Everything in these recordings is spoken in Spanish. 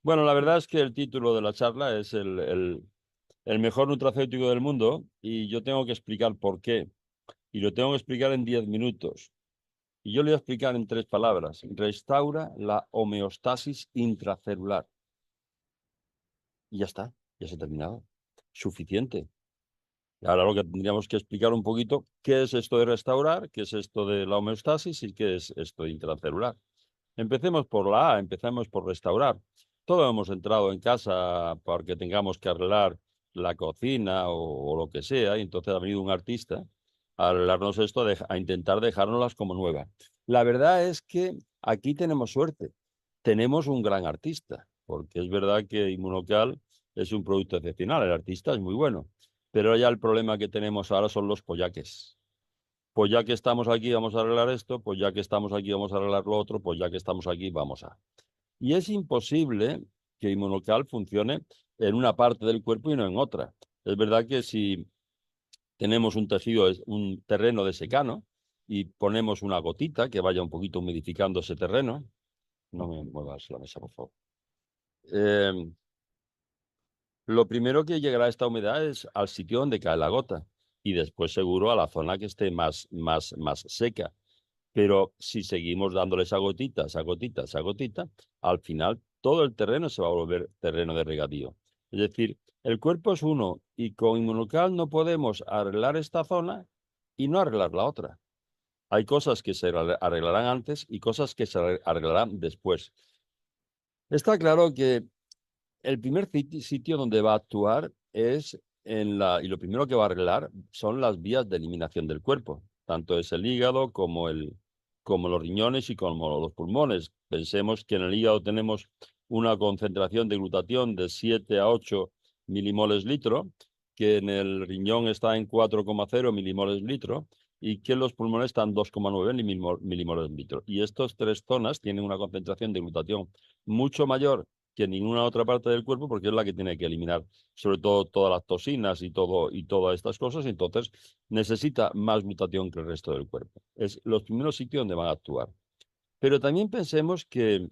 Bueno, la verdad es que el título de la charla es el mejor nutracéutico del mundo y yo tengo que explicar por qué. Y lo tengo que explicar en 10 minutos. Y yo le voy a explicar en 3 palabras. Restaura la homeostasis intracelular. Y ya está, ya se ha terminado. Suficiente. Y ahora lo que tendríamos que explicar un poquito qué es esto de restaurar, qué es esto de la homeostasis y qué es esto de intracelular. Empecemos por la A, empecemos por restaurar. Todos hemos entrado en casa porque tengamos que arreglar la cocina o lo que sea, y entonces ha venido un artista a arreglarnos esto, a intentar dejárnoslas como nuevas. La verdad es que aquí tenemos suerte. Tenemos un gran artista, porque es verdad que Inmunocal es un producto excepcional, el artista es muy bueno, pero ya el problema que tenemos ahora son los pollaques. Pues ya que estamos aquí, vamos a arreglar esto, pues ya que estamos aquí, vamos a arreglar lo otro, pues ya que estamos aquí, vamos a. Y es imposible que Inmunocal funcione en una parte del cuerpo y no en otra. Es verdad que si tenemos un tejido, un terreno de secano, y ponemos una gotita que vaya un poquito humidificando ese terreno, no me muevas la mesa, por favor. Eh, lo primero que llegará esta humedad es al sitio donde cae la gota y después seguro a la zona que esté más seca. Pero si seguimos dándole esa gotita, esa gotita, esa gotita, al final todo el terreno se va a volver terreno de regadío. Es decir, el cuerpo es uno y con Inmunocal no podemos arreglar esta zona y no arreglar la otra. Hay cosas que se arreglarán antes y cosas que se arreglarán después. Está claro que el primer sitio donde va a actuar es y lo primero que va a arreglar son las vías de eliminación del cuerpo, tanto es el hígado como los riñones y como los pulmones. Pensemos que en el hígado tenemos una concentración de glutatión de 7 a 8 milimoles litro, que en el riñón está en 4,0 milimoles litro y que en los pulmones están 2,9 milimoles litro. Y estas 3 zonas tienen una concentración de glutatión mucho mayor que ninguna otra parte del cuerpo, porque es la que tiene que eliminar, sobre todo todas las toxinas y todas estas cosas, entonces necesita más glutatión que el resto del cuerpo. Es los primeros sitios donde van a actuar. Pero también pensemos que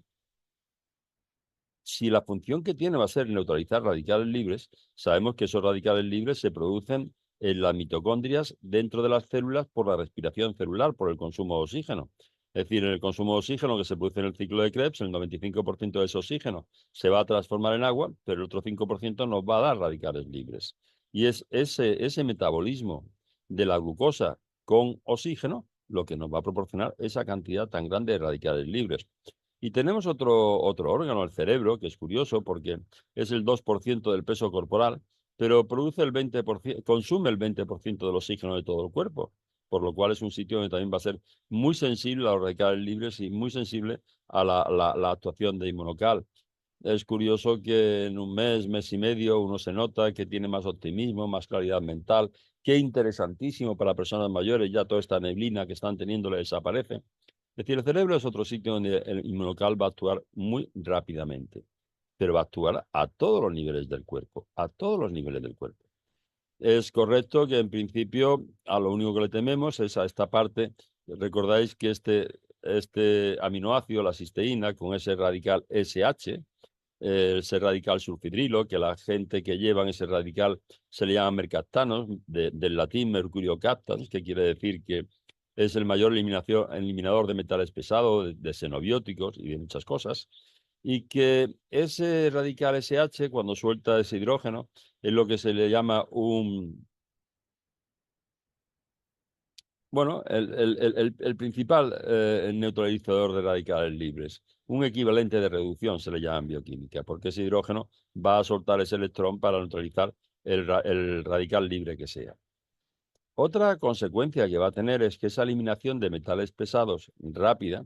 si la función que tiene va a ser neutralizar radicales libres, sabemos que esos radicales libres se producen en las mitocondrias dentro de las células por la respiración celular, por el consumo de oxígeno. Es decir, en el consumo de oxígeno que se produce en el ciclo de Krebs, el 95% de ese oxígeno se va a transformar en agua, pero el otro 5% nos va a dar radicales libres. Y es ese metabolismo de la glucosa con oxígeno lo que nos va a proporcionar esa cantidad tan grande de radicales libres. Y tenemos otro órgano, el cerebro, que es curioso porque es el 2% del peso corporal, pero produce el 20%, consume el 20% del oxígeno de todo el cuerpo, por lo cual es un sitio donde también va a ser muy sensible a los radicales libres y muy sensible a la actuación de Inmunocal. Es curioso que en un mes y medio, uno se nota que tiene más optimismo, más claridad mental. Qué interesantísimo para personas mayores, ya toda esta neblina que están teniendo le desaparece. Es decir, el cerebro es otro sitio donde el inmunocal va a actuar muy rápidamente, pero va a actuar a todos los niveles del cuerpo, a todos los niveles del cuerpo. Es correcto que en principio a lo único que le tememos es a esta parte. Recordáis que este aminoácido, la cisteína, con ese radical SH, ese radical sulfidrilo, que la gente que llevan ese radical se le llama mercaptanos, del latín mercurio captans, que quiere decir que es el mayor eliminador de metales pesados, de xenobióticos y de muchas cosas, y que ese radical SH, cuando suelta ese hidrógeno, es lo que se le llama bueno, el principal neutralizador de radicales libres, un equivalente de reducción se le llama en bioquímica, porque ese hidrógeno va a soltar ese electrón para neutralizar el radical libre que sea. Otra consecuencia que va a tener es que esa eliminación de metales pesados rápida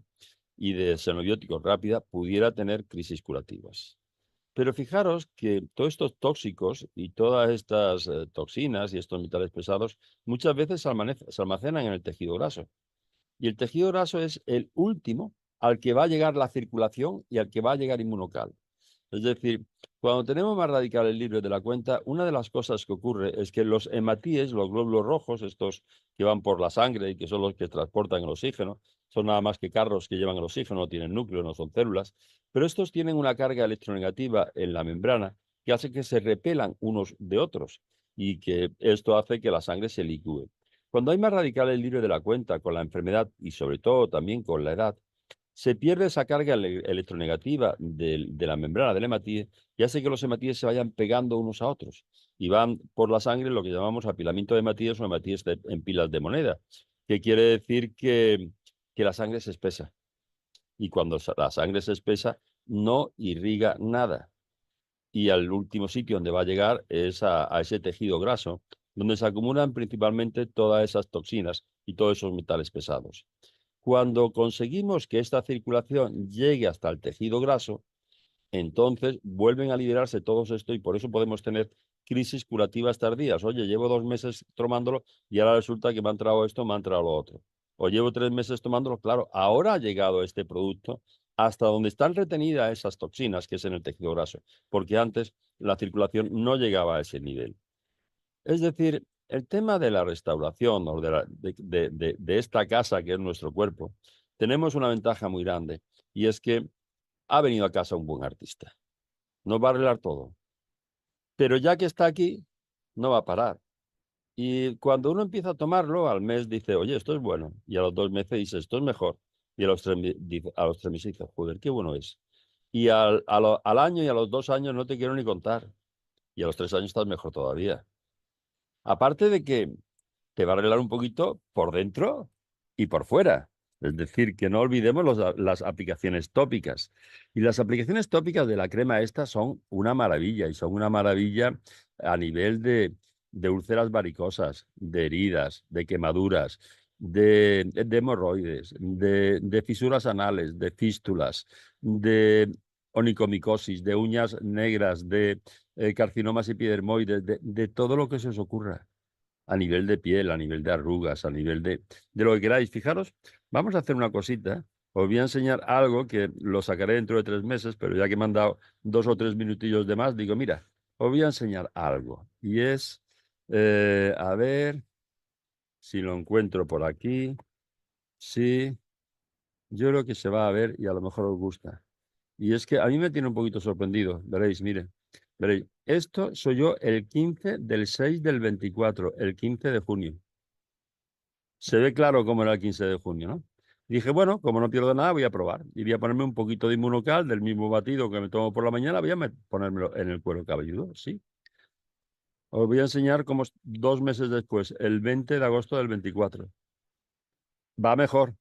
y de xenobióticos rápida pudiera tener crisis curativas. Pero fijaros que todos estos tóxicos y todas estas toxinas y estos metales pesados muchas veces se almacenan en el tejido graso. Y el tejido graso es el último al que va a llegar la circulación y al que va a llegar inmunocal. Es decir, cuando tenemos más radicales libres de la cuenta, una de las cosas que ocurre es que los hematíes, los glóbulos rojos, estos que van por la sangre y que son los que transportan el oxígeno, son nada más que carros que llevan el oxígeno, no tienen núcleo, no son células, pero estos tienen una carga electronegativa en la membrana que hace que se repelan unos de otros y que esto hace que la sangre se licúe. Cuando hay más radicales libres de la cuenta con la enfermedad y sobre todo también con la edad, se pierde esa carga electronegativa de la membrana del hematíes y hace que los hematíes se vayan pegando unos a otros y van por la sangre lo que llamamos apilamiento de hematíes o hematíes en pilas de moneda, que quiere decir que la sangre se espesa. Y cuando la sangre se espesa, no irriga nada. Y al último sitio donde va a llegar es a ese tejido graso, donde se acumulan principalmente todas esas toxinas y todos esos metales pesados. Cuando conseguimos que esta circulación llegue hasta el tejido graso, entonces vuelven a liberarse todos esto y por eso podemos tener crisis curativas tardías. Oye, llevo 2 meses tomándolo y ahora resulta que me ha entrado esto, me ha entrado lo otro. O llevo 3 meses tomándolo, claro, ahora ha llegado este producto hasta donde están retenidas esas toxinas, que es en el tejido graso, porque antes la circulación no llegaba a ese nivel. Es decir, el tema de la restauración o de esta casa que es nuestro cuerpo, tenemos una ventaja muy grande y es que ha venido a casa un buen artista. Nos va a arreglar todo. Pero ya que está aquí, no va a parar. Y cuando uno empieza a tomarlo, al mes dice, oye, esto es bueno. Y a los 2 meses dice, esto es mejor. Y a los 3 meses dice, joder, qué bueno es. Y al año y a los 2 años no te quiero ni contar. Y a los 3 años estás mejor todavía. Aparte de que te va a arreglar un poquito por dentro y por fuera. Es decir, que no olvidemos las aplicaciones tópicas. Y las aplicaciones tópicas de la crema esta son una maravilla y son una maravilla a nivel de úlceras varicosas, de heridas, de quemaduras, de hemorroides, de fisuras anales, de fístulas, de onicomicosis, de uñas negras, de carcinomas epidermoides, de todo lo que se os ocurra a nivel de piel, a nivel de arrugas, a nivel de lo que queráis. Fijaros, vamos a hacer una cosita. Os voy a enseñar algo que lo sacaré dentro de 3 meses, pero ya que me han dado 2 o 3 minutillos de más, digo, mira, os voy a enseñar algo. Y es, a ver si lo encuentro por aquí. Sí, yo creo que se va a ver y a lo mejor os gusta. Y es que a mí me tiene un poquito sorprendido. Veréis, mire. Veréis, esto soy yo el 15 del 6 del 24, el 15 de junio. Se ve claro cómo era el 15 de junio, ¿no? Dije, bueno, como no pierdo nada, voy a probar. Y voy a ponerme un poquito de Inmunocal del mismo batido que me tomo por la mañana, voy a ponérmelo en el cuero cabelludo, sí. Os voy a enseñar cómo 2 meses después, el 20 de agosto del 24. Va mejor.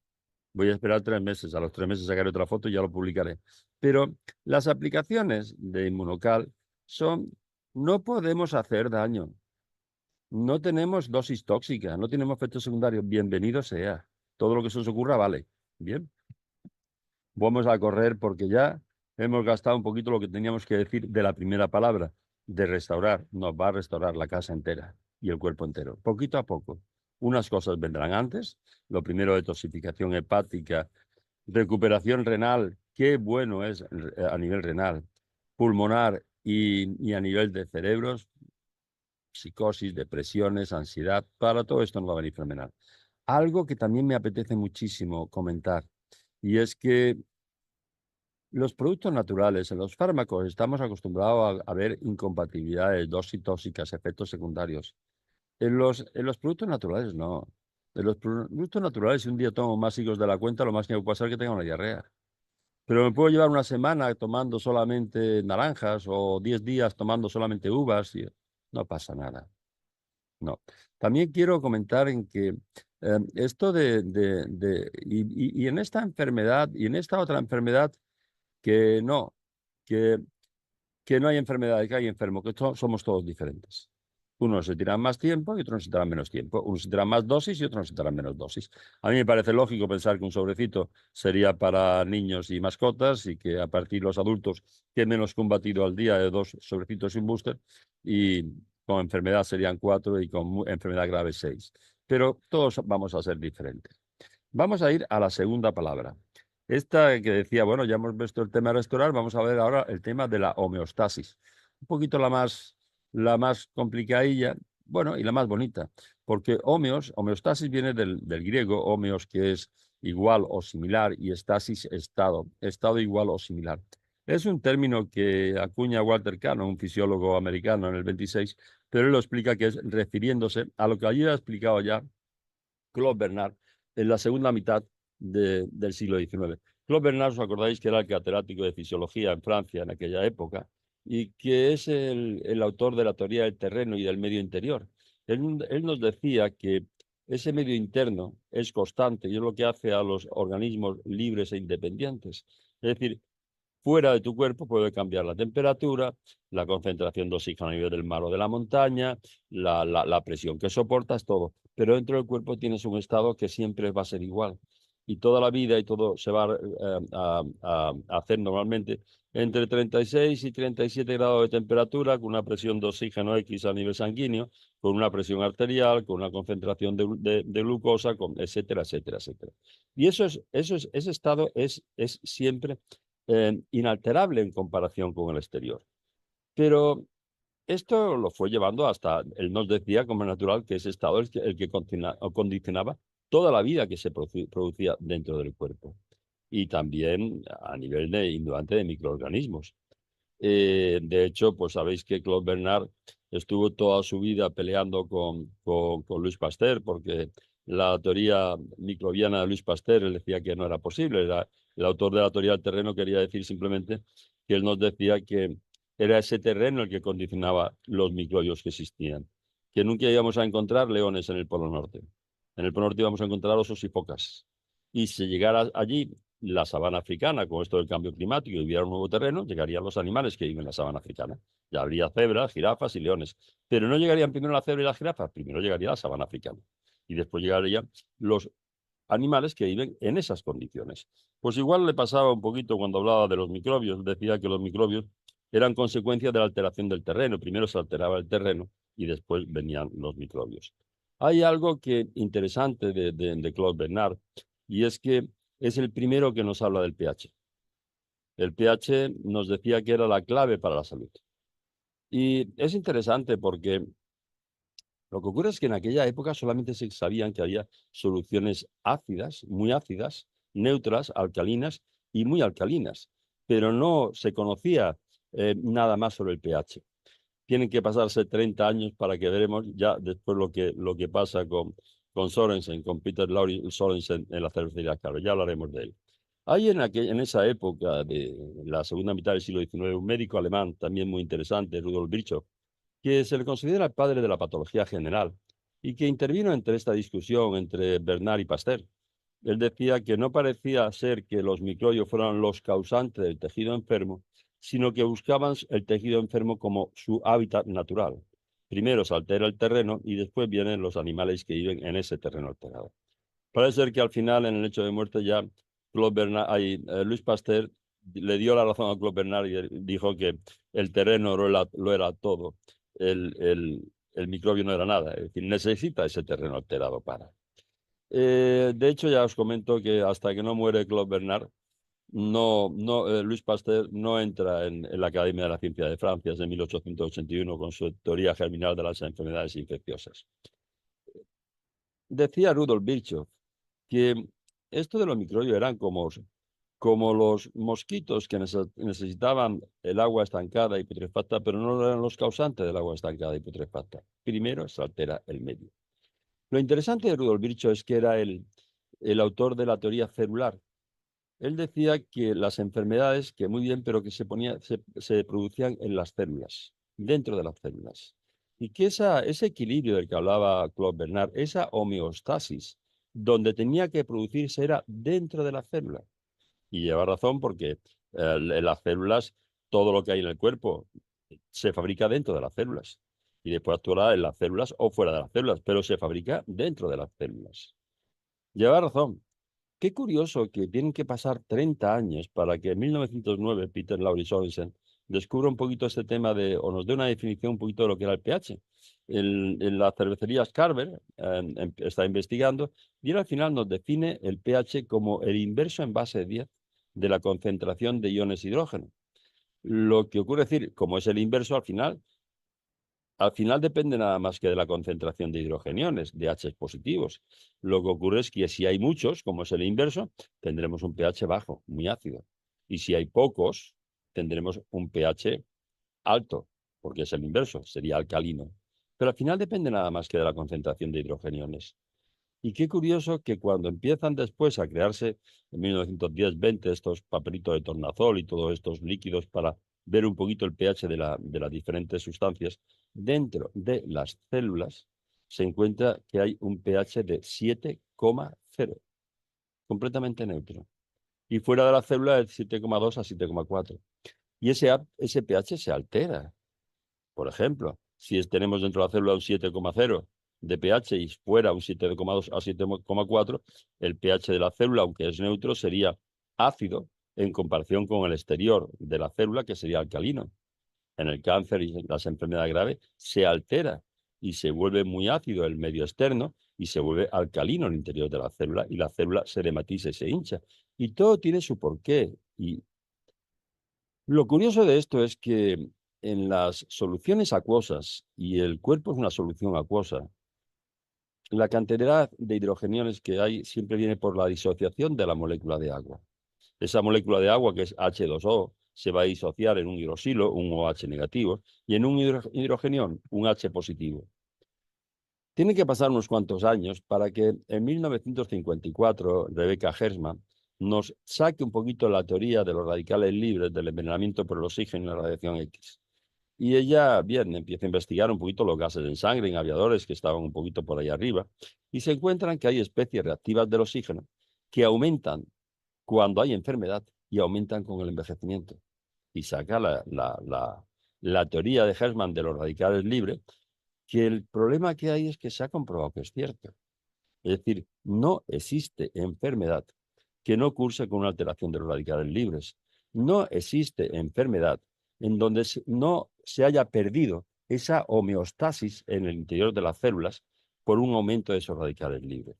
Voy a esperar 3 meses. A los 3 meses sacaré otra foto y ya lo publicaré. Pero las aplicaciones de Inmunocal son, no podemos hacer daño. No tenemos dosis tóxica, no tenemos efectos secundarios. Bienvenido sea. Todo lo que se os ocurra vale. Bien. Vamos a correr porque ya hemos gastado un poquito lo que teníamos que decir de la primera palabra, de restaurar. Nos va a restaurar la casa entera y el cuerpo entero, poquito a poco. Unas cosas vendrán antes. Lo primero, detoxificación hepática, recuperación renal. Qué bueno es a nivel renal, pulmonar y a nivel de cerebros, psicosis, depresiones, ansiedad. Para todo esto nos va a venir fenomenal. Algo que también me apetece muchísimo comentar, y es que los productos naturales, en los fármacos, estamos acostumbrados a ver incompatibilidades, dosis tóxicas, efectos secundarios. En los productos naturales, no. En los productos naturales, si un día tomo más higos de la cuenta, lo más que me puede pasar es que tenga una diarrea. Pero me puedo llevar una semana tomando solamente naranjas o 10 días tomando solamente uvas y no pasa nada. No. También quiero comentar en que esto y en esta enfermedad y en esta otra enfermedad, que no, que, que no hay enfermedad, que hay enfermo, que somos todos diferentes. Unos se tiran más tiempo y otros necesitarán menos tiempo. Unos se tiran más dosis y otros necesitarán menos dosis. A mí me parece lógico pensar que un sobrecito sería para niños y mascotas y que a partir de los adultos que menos combatido al día de 2 sobrecitos y un booster y con enfermedad serían 4 y con enfermedad grave 6. Pero todos vamos a ser diferentes. Vamos a ir a la segunda palabra. Esta que decía, bueno, ya hemos visto el tema de restaurar, vamos a ver ahora el tema de la homeostasis. Un poquito la más complicadilla, bueno, y la más bonita, porque homeostasis viene del griego, homeos, que es igual o similar y estasis estado, estado igual o similar. Es un término que acuña Walter Cannon, un fisiólogo americano, en el 26, pero él lo explica que es refiriéndose a lo que allí ha explicado ya Claude Bernard en la segunda mitad del siglo XIX. Claude Bernard, os acordáis que era el catedrático de fisiología en Francia en aquella época y que es el autor de la teoría del terreno y del medio interior. Él nos decía que ese medio interno es constante y es lo que hace a los organismos libres e independientes. Es decir, fuera de tu cuerpo puede cambiar la temperatura, la concentración de oxígeno a nivel del mar o de la montaña, la presión que soportas, todo. Pero dentro del cuerpo tienes un estado que siempre va a ser igual. Y toda la vida y todo se va a hacer normalmente entre 36 y 37 grados de temperatura, con una presión de oxígeno X a nivel sanguíneo, con una presión arterial, con una concentración de glucosa, etcétera, etcétera, etcétera. Y ese estado es siempre inalterable en comparación con el exterior. Pero esto lo fue llevando hasta, él nos decía como natural que ese estado es el que condicionaba toda la vida que se producía dentro del cuerpo y también a nivel de indudante de microorganismos. De hecho, pues sabéis que Claude Bernard estuvo toda su vida peleando con Louis Pasteur porque la teoría microbiana de Louis Pasteur él decía que no era posible. El autor de la teoría del terreno quería decir simplemente que él nos decía que era ese terreno el que condicionaba los microbios que existían, que nunca íbamos a encontrar leones en el Polo Norte. En el Polo Norte íbamos a encontrar osos y focas. Y si llegara allí la sabana africana, con esto del cambio climático, y hubiera un nuevo terreno, llegarían los animales que viven en la sabana africana. Ya habría cebras, jirafas y leones. Pero no llegarían primero la cebra y la jirafa, primero llegaría la sabana africana. Y después llegarían los animales que viven en esas condiciones. Pues igual le pasaba un poquito cuando hablaba de los microbios, decía que los microbios eran consecuencia de la alteración del terreno. Primero se alteraba el terreno y después venían los microbios. Hay algo que interesante de Claude Bernard y es que es el primero que nos habla del pH. El pH nos decía que era la clave para la salud. Y es interesante porque lo que ocurre es que en aquella época solamente se sabían que había soluciones ácidas, muy ácidas, neutras, alcalinas y muy alcalinas, pero no se conocía nada más sobre el pH. Tienen que pasarse 30 años para que veremos ya después lo que pasa con Sorensen, con Peter Laurie Sorensen en la cervecería Caro. Ya hablaremos de él. Hay en esa época de la segunda mitad del siglo XIX un médico alemán también muy interesante, Rudolf Virchow, que se le considera el padre de la patología general y que intervino entre esta discusión entre Bernard y Pasteur. Él decía que no parecía ser que los microbios fueran los causantes del tejido enfermo, sino que buscaban el tejido enfermo como su hábitat natural. Primero se altera el terreno y después vienen los animales que viven en ese terreno alterado. Parece ser que al final, en el hecho de muerte, ya Luis Pasteur le dio la razón a Claude Bernard y dijo que el terreno lo era todo, el microbio no era nada, es decir, necesita ese terreno alterado para. De hecho, ya os comento que hasta que no muere Claude Bernard, Luis Pasteur no entra en la Academia de la Ciencia de Francia desde 1881 con su teoría germinal de las enfermedades infecciosas. Decía Rudolf Virchow que esto de los microbios eran como los mosquitos que necesitaban el agua estancada y putrefacta, pero no eran los causantes del agua estancada y putrefacta. Primero se altera el medio. Lo interesante de Rudolf Virchow es que era el autor de la teoría celular. Él decía que las enfermedades, que muy bien, pero que se producían en las células, dentro de las células. Y que ese equilibrio del que hablaba Claude Bernard, esa homeostasis, donde tenía que producirse era dentro de la célula. Y lleva razón porque en las células, todo lo que hay en el cuerpo se fabrica dentro de las células. Y después actuará en las células o fuera de las células, pero se fabrica dentro de las células. Lleva razón. Qué curioso que tienen que pasar 30 años para que en 1909 Peter Laurie Sorensen descubra un poquito este tema o nos dé una definición un poquito de lo que era el pH. En la cervecería Carver está investigando y él al final nos define el pH como el inverso en base de 10 de la concentración de iones hidrógeno. Lo que ocurre es decir, como es el inverso al final, Al final depende nada más que de la concentración de hidrogeniones, de H positivos. Lo que ocurre es que si hay muchos, como es el inverso, tendremos un pH bajo, muy ácido. Y si hay pocos, tendremos un pH alto, porque es el inverso, sería alcalino. Pero al final depende nada más que de la concentración de hidrogeniones. Y qué curioso que cuando empiezan después a crearse en 1910-20 estos papelitos de tornasol y todos estos líquidos para ver un poquito el pH de las diferentes sustancias, dentro de las células se encuentra que hay un pH de 7,0, completamente neutro. Y fuera de la célula es 7,2 a 7,4. Y ese pH se altera. Por ejemplo, si tenemos dentro de la célula un 7,0 de pH y fuera un 7,2 a 7,4, el pH de la célula, aunque es neutro, sería ácido en comparación con el exterior de la célula, que sería alcalino. En el cáncer y en las enfermedades graves se altera y se vuelve muy ácido el medio externo y se vuelve alcalino el interior de la célula y la célula se hematiza y se hincha. Y todo tiene su porqué. Y lo curioso de esto es que en las soluciones acuosas, y el cuerpo es una solución acuosa, la cantidad de hidrogeniones que hay siempre viene por la disociación de la molécula de agua. Esa molécula de agua, que es H2O, se va a disociar en un hidroxilo, un OH negativo, y en un hidrogenión, un H positivo. Tiene que pasar unos cuantos años para que en 1954 Rebecca Hersman nos saque un poquito la teoría de los radicales libres del envenenamiento por el oxígeno y la radiación X. Y ella, bien, empieza a investigar un poquito los gases en sangre, en aviadores que estaban un poquito por ahí arriba, y se encuentran que hay especies reactivas del oxígeno que aumentan cuando hay enfermedad y aumentan con el envejecimiento. Y saca la teoría de Hersman de los radicales libres, que el problema que hay es que se ha comprobado que es cierto. Es decir, no existe enfermedad que no curse con una alteración de los radicales libres. No existe enfermedad en donde no se haya perdido esa homeostasis en el interior de las células por un aumento de esos radicales libres.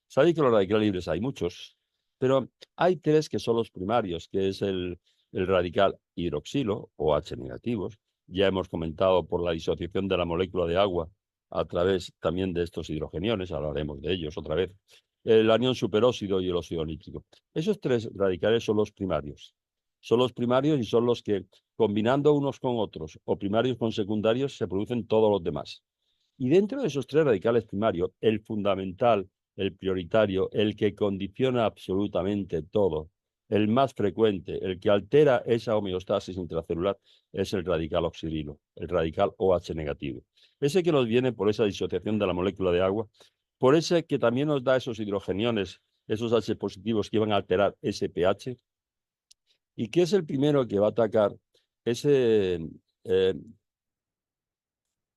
Sabéis que los radicales libres hay muchos, pero hay tres que son los primarios, que es el radical hidroxilo o H negativos. Ya hemos comentado por la disociación de la molécula de agua a través también de estos hidrogeniones, hablaremos de ellos otra vez, el anión superóxido y el óxido nítrico. Esos tres radicales son los primarios. Son los primarios y son los que, combinando unos con otros o primarios con secundarios, se producen todos los demás. Y dentro de esos tres radicales primarios, el fundamental, el prioritario, el que condiciona absolutamente todo, el más frecuente, el que altera esa homeostasis intracelular, es el radical oxidilo, el radical OH negativo. Ese que nos viene por esa disociación de la molécula de agua, por ese que también nos da esos hidrogeniones, esos H positivos que van a alterar ese pH, y que es el primero que va a atacar ese eh,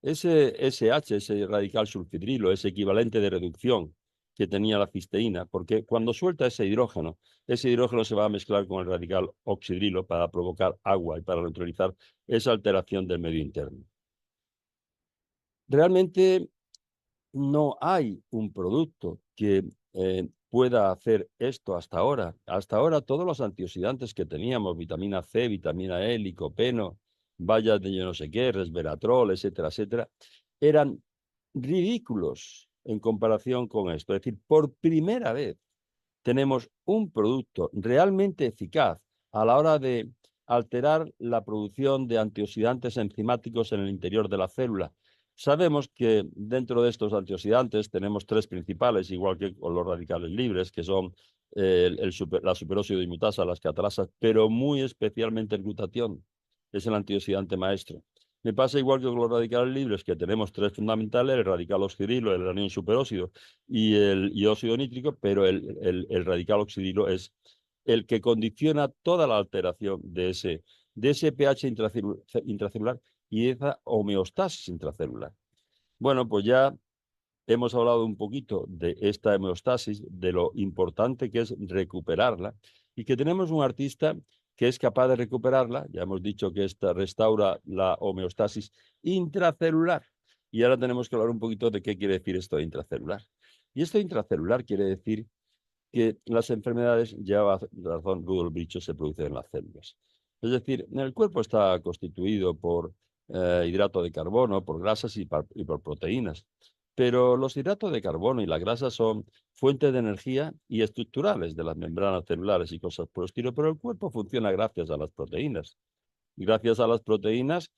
ese SH, ese radical sulfidrilo, ese equivalente de reducción que tenía la cisteína, porque cuando suelta ese hidrógeno se va a mezclar con el radical oxidrilo para provocar agua y para neutralizar esa alteración del medio interno. Realmente no hay un producto que pueda hacer esto hasta ahora. Hasta ahora todos los antioxidantes que teníamos, vitamina C, vitamina E, licopeno, bayas de yo no sé qué, resveratrol, etcétera, etcétera, eran ridículos en comparación con esto. Es decir, por primera vez tenemos un producto realmente eficaz a la hora de alterar la producción de antioxidantes enzimáticos en el interior de la célula. Sabemos que dentro de estos antioxidantes tenemos tres principales, igual que con los radicales libres, que son la superóxido dismutasa, las catalasas, pero muy especialmente el glutatión, es el antioxidante maestro. Me pasa igual que con los radicales libres, que tenemos tres fundamentales, el radical oxidilo, el anión superóxido y el óxido nítrico, pero el radical oxidilo es el que condiciona toda la alteración de ese pH intracelular y esa homeostasis intracelular. Bueno, pues ya hemos hablado un poquito de esta homeostasis, de lo importante que es recuperarla y que tenemos un artista que es capaz de recuperarla. Ya hemos dicho que esta restaura la homeostasis intracelular. Y ahora tenemos que hablar un poquito de qué quiere decir esto de intracelular. Y esto intracelular quiere decir que las enfermedades, lleva razón Rudolf Virchow, se producen en las células. Es decir, el cuerpo está constituido por hidrato de carbono, por grasas y por proteínas. Pero los hidratos de carbono y las grasas son fuentes de energía y estructurales de las membranas celulares y cosas por el estilo, pero el cuerpo funciona gracias a las proteínas. Gracias a las proteínas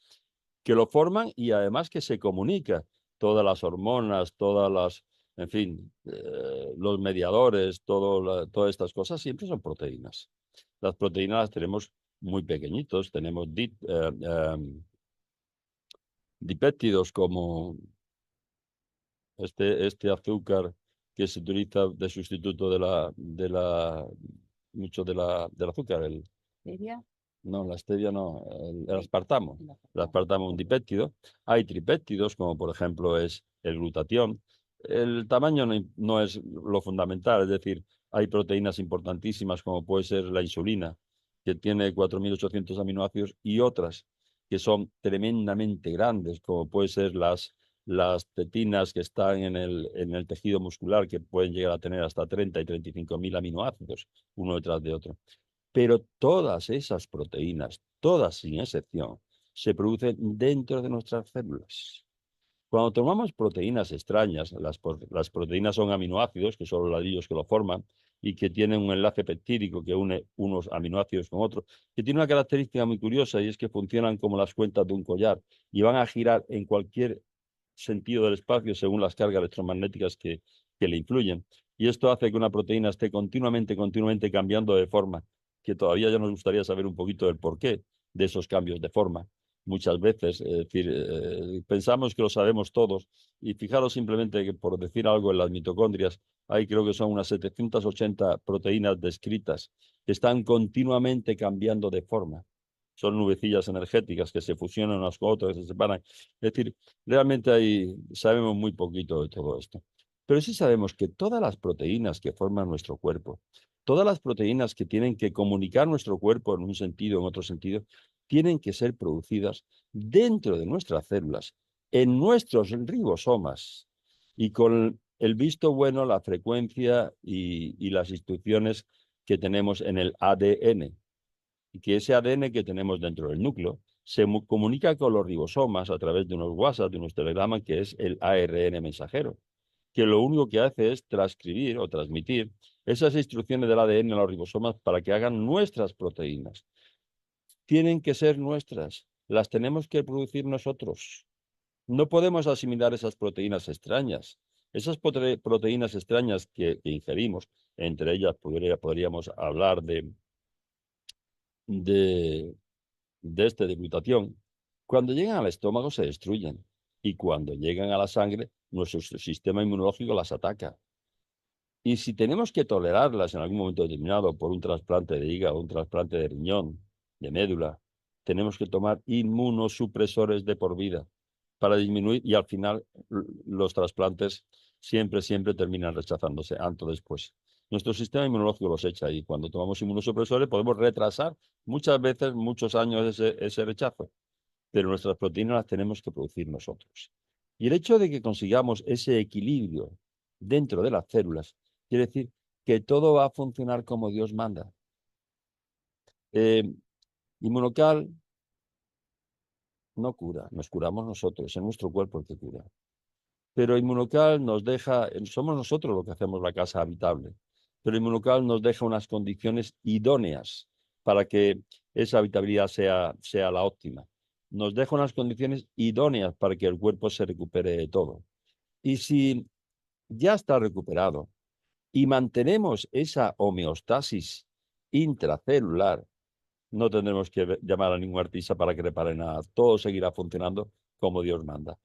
que lo forman y además que se comunica. Todas las hormonas, todas las, en fin, los mediadores, todas estas cosas siempre son proteínas. Las proteínas las tenemos muy pequeñitos, tenemos dipéptidos como este azúcar que se utiliza de sustituto mucho del azúcar, ¿Stevia? no, la stevia no, el aspartamo. El aspartamo es un dipéptido. Hay tripéptidos, como por ejemplo es el glutatión. El tamaño no es lo fundamental, es decir, hay proteínas importantísimas como puede ser la insulina, que tiene 4.800 aminoácidos, y otras que son tremendamente grandes, como puede ser las pectinas que están en el tejido muscular, que pueden llegar a tener hasta 30 y 35.000 aminoácidos, uno detrás de otro. Pero todas esas proteínas, todas sin excepción, se producen dentro de nuestras células. Cuando tomamos proteínas extrañas, las proteínas son aminoácidos, que son los ladrillos que lo forman, y que tienen un enlace peptídico que une unos aminoácidos con otros, que tiene una característica muy curiosa, y es que funcionan como las cuentas de un collar y van a girar en cualquier sentido del espacio según las cargas electromagnéticas que le influyen. Y esto hace que una proteína esté continuamente cambiando de forma, que todavía ya nos gustaría saber un poquito del porqué de esos cambios de forma. Muchas veces, es decir, pensamos que lo sabemos todos, y fijaros simplemente que, por decir algo, en las mitocondrias hay, creo que son unas 780 proteínas descritas que están continuamente cambiando de forma. Son nubecillas energéticas que se fusionan unas con otras, que se separan. Es decir, realmente sabemos muy poquito de todo esto. Pero sí sabemos que todas las proteínas que forman nuestro cuerpo, todas las proteínas que tienen que comunicar nuestro cuerpo en un sentido o en otro sentido, tienen que ser producidas dentro de nuestras células, en nuestros ribosomas, y con el visto bueno, la frecuencia y las instrucciones que tenemos en el ADN. Y que ese ADN que tenemos dentro del núcleo se comunica con los ribosomas a través de unos WhatsApp, de unos telegramas, que es el ARN mensajero, que lo único que hace es transcribir o transmitir esas instrucciones del ADN a los ribosomas para que hagan nuestras proteínas. Tienen que ser nuestras, las tenemos que producir nosotros. No podemos asimilar esas proteínas extrañas. Esas proteínas extrañas que ingerimos, entre ellas podríamos hablar de, de glutatión, cuando llegan al estómago se destruyen, y cuando llegan a la sangre, nuestro sistema inmunológico las ataca. Y si tenemos que tolerarlas en algún momento determinado por un trasplante de hígado, un trasplante de riñón, de médula, tenemos que tomar inmunosupresores de por vida para disminuir, y al final los trasplantes siempre terminan rechazándose antes o después. Nuestro sistema inmunológico los echa, y cuando tomamos inmunosupresores podemos retrasar muchas veces, muchos años, ese rechazo, pero nuestras proteínas las tenemos que producir nosotros. Y el hecho de que consigamos ese equilibrio dentro de las células quiere decir que todo va a funcionar como Dios manda. Inmunocal no cura, nos curamos nosotros, es nuestro cuerpo el que cura. Pero Inmunocal nos deja, somos nosotros los que hacemos la casa habitable, pero Inmunocal nos deja unas condiciones idóneas para que esa habitabilidad sea la óptima. Nos deja unas condiciones idóneas para que el cuerpo se recupere de todo. Y si ya está recuperado y mantenemos esa homeostasis intracelular, no tendremos que llamar a ningún artista para que repare nada. Todo seguirá funcionando como Dios manda.